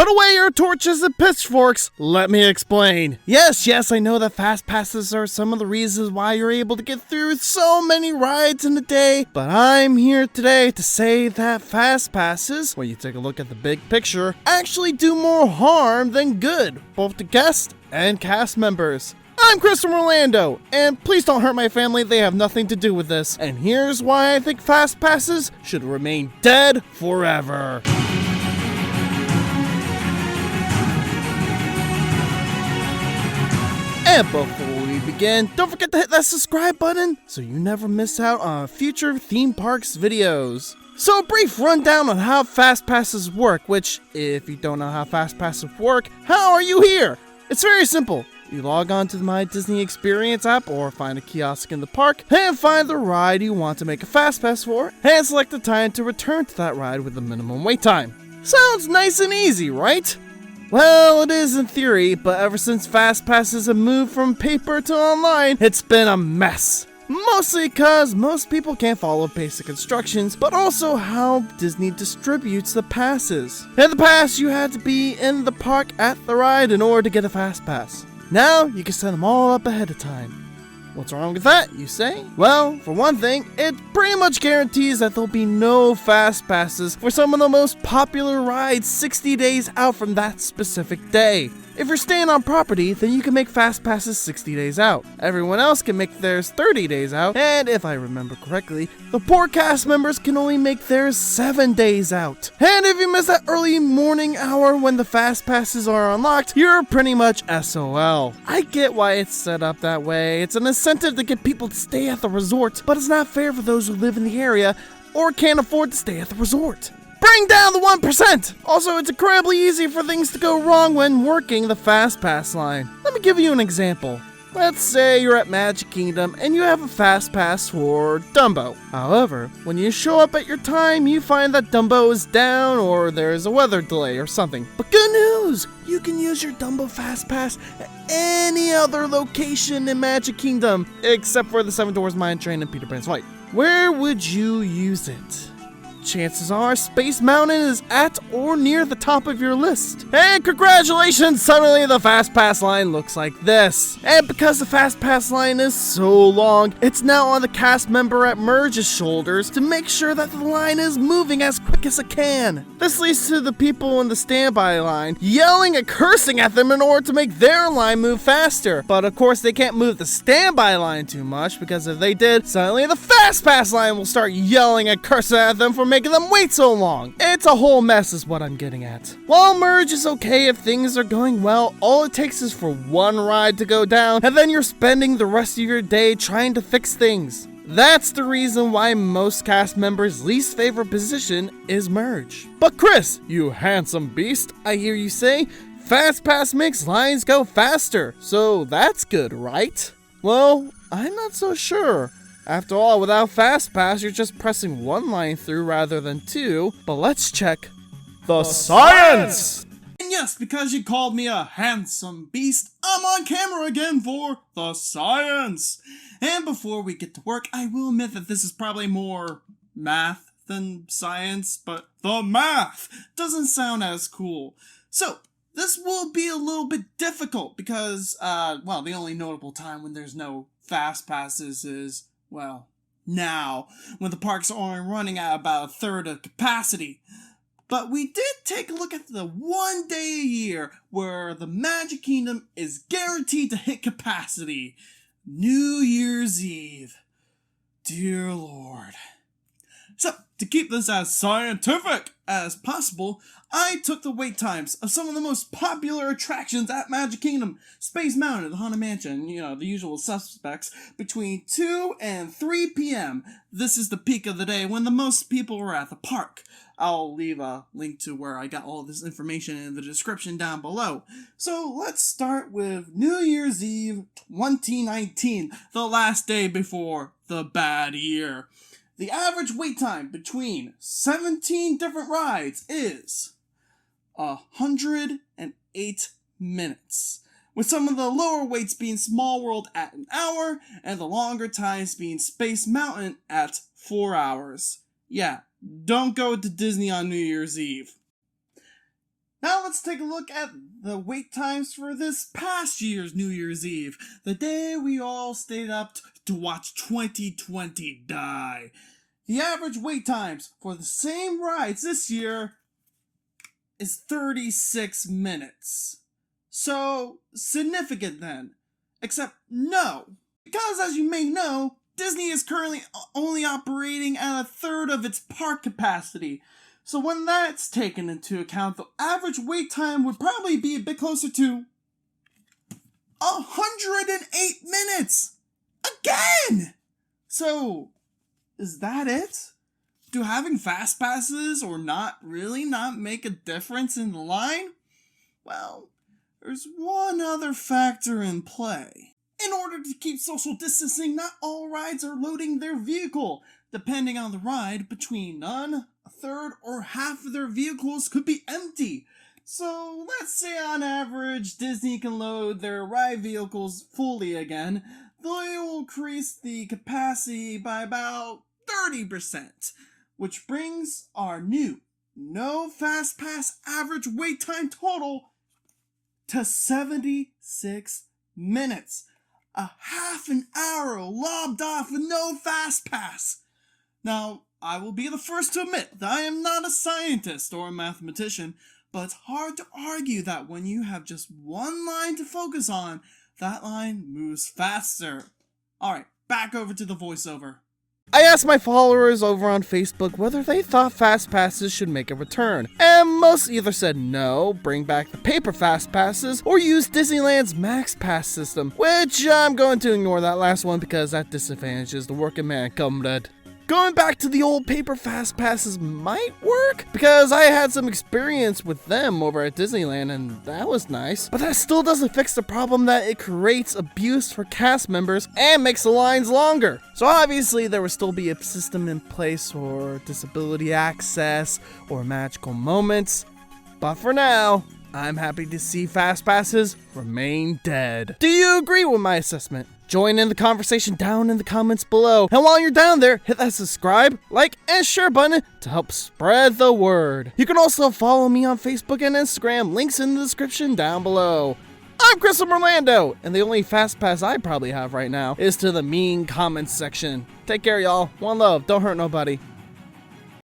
Put away your torches and pitchforks. Let me explain. Yes, I know that fast passes are some of the reasons why you're able to get through so many rides in a day, but I'm here today to say that fast passes, when you take a look at the big picture, actually do more harm than good, both to guests and cast members. I'm Chris from Orlando, and please don't hurt my family, they have nothing to do with this. And here's why I think fast passes should remain dead forever. And before we begin, don't forget to hit that subscribe button so you never miss out on future theme parks videos. So a brief rundown on how fast passes work, which, if you don't know how fast passes work, how are you here? It's very simple. You log on to the My Disney Experience app or find a kiosk in the park and find the ride you want to make a fast pass for and select the time to return to that ride with the minimum wait time. Sounds nice and easy, right? Well, it is in theory, but ever since fast passes have moved from paper to online, it's been a mess. Mostly because most people can't follow basic instructions, but also how Disney distributes the passes. In the past, you had to be in the park at the ride in order to get a fast pass. Now, you can set them all up ahead of time. What's wrong with that, you say? Well, for one thing, it pretty much guarantees that there'll be no fast passes for some of the most popular rides 60 days out from that specific day. If you're staying on property, then you can make fast passes 60 days out. Everyone else can make theirs 30 days out, and if I remember correctly, the poor cast members can only make theirs 7 days out. And if you miss that early morning hour when the fast passes are unlocked, you're pretty much SOL. I get why it's set up that way. It's an incentive to get people to stay at the resort, but it's not fair for those who live in the area or can't afford to stay at the resort. Bring down the 1%! Also, it's incredibly easy for things to go wrong when working the Fastpass line. Let me give you an example. Let's say you're at Magic Kingdom and you have a fast pass for Dumbo. However, when you show up at your time, you find that Dumbo is down or there's a weather delay or something. But good news! You can use your Dumbo fast pass at any other location in Magic Kingdom, except for the Seven Dwarfs Mine Train and Peter Pan's Flight. Where would you use it? Chances are Space Mountain is at or near the top of your list. And congratulations, suddenly the Fastpass line looks like this. And because the Fastpass line is so long, it's now on the cast member at Merge's shoulders to make sure that the line is moving as quick as it can. This leads to the people in the standby line yelling and cursing at them in order to make their line move faster. But of course they can't move the standby line too much, because if they did, suddenly the Fastpass line will start yelling and cursing at them for making them wait so long. It's a whole mess is what I'm getting at. While Merge is okay if things are going well, all it takes is for one ride to go down, and then you're spending the rest of your day trying to fix things. That's the reason why most cast members' least favorite position is Merge. But Chris, you handsome beast, I hear you say, Fastpass makes lines go faster, so that's good, right? Well, I'm not so sure. After all, without Fastpass, you're just pressing one line through rather than two. But let's check the science! And yes, because you called me a handsome beast, I'm on camera again for the science! And before we get to work, I will admit that this is probably more math than science, but the math doesn't sound as cool. So, this will be a little bit difficult because, well, the only notable time when there's no Fastpasses is, well, now, when the parks are only running at about a third of capacity. But we did take a look at the one day a year where the Magic Kingdom is guaranteed to hit capacity. New Year's Eve. Dear Lord. So, to keep this as scientific as possible, I took the wait times of some of the most popular attractions at Magic Kingdom, Space Mountain, the Haunted Mansion, the usual suspects, between 2 and 3 p.m. This is the peak of the day when the most people are at the park. I'll leave a link to where I got all this information in the description down below. So let's start with New Year's Eve 2019, the last day before the bad year. The average wait time between 17 different rides is 108 minutes, with some of the lower waits being Small World at an hour, and the longer times being Space Mountain at 4 hours. Yeah, don't go to Disney on New Year's Eve. Now let's take a look at the wait times for this past year's New Year's Eve, the day we all stayed up to watch 2020 die. The average wait times for the same rides this year is 36 minutes. So, significant then. Except no. Because as you may know, Disney is currently only operating at a third of its park capacity. So when that's taken into account, the average wait time would probably be a bit closer to 108 minutes! Again! So, is that it? Do having Fastpasses or not make a difference in the line? Well, there's one other factor in play. In order to keep social distancing, not all rides are loading their vehicle. Depending on the ride, between none, a third, or half of their vehicles could be empty. So let's say on average, Disney can load their ride vehicles fully again. They will increase the capacity by about 30%, which brings our new no Fastpass average wait time total to 76 minutes. A half an hour lobbed off with no Fastpass. Now, I will be the first to admit that I am not a scientist or a mathematician, but it's hard to argue that when you have just one line to focus on, that line moves faster. Alright, back over to the voiceover. I asked my followers over on Facebook whether they thought Fastpasses should make a return, and most either said no, bring back the paper Fastpasses, or use Disneyland's Max Pass system, which I'm going to ignore that last one because that disadvantages the working man, comrade. Going back to the old paper Fastpasses might work, because I had some experience with them over at Disneyland and that was nice, but that still doesn't fix the problem that it creates abuse for cast members and makes the lines longer. So obviously there would still be a system in place for disability access or magical moments, but for now, I'm happy to see Fastpasses remain dead. Do you agree with my assessment? Join in the conversation down in the comments below. And while you're down there, hit that subscribe, like, and share button to help spread the word. You can also follow me on Facebook and Instagram. Links in the description down below. I'm Chris from Orlando, and the only Fastpass I probably have right now is to the mean comments section. Take care, y'all. One love. Don't hurt nobody.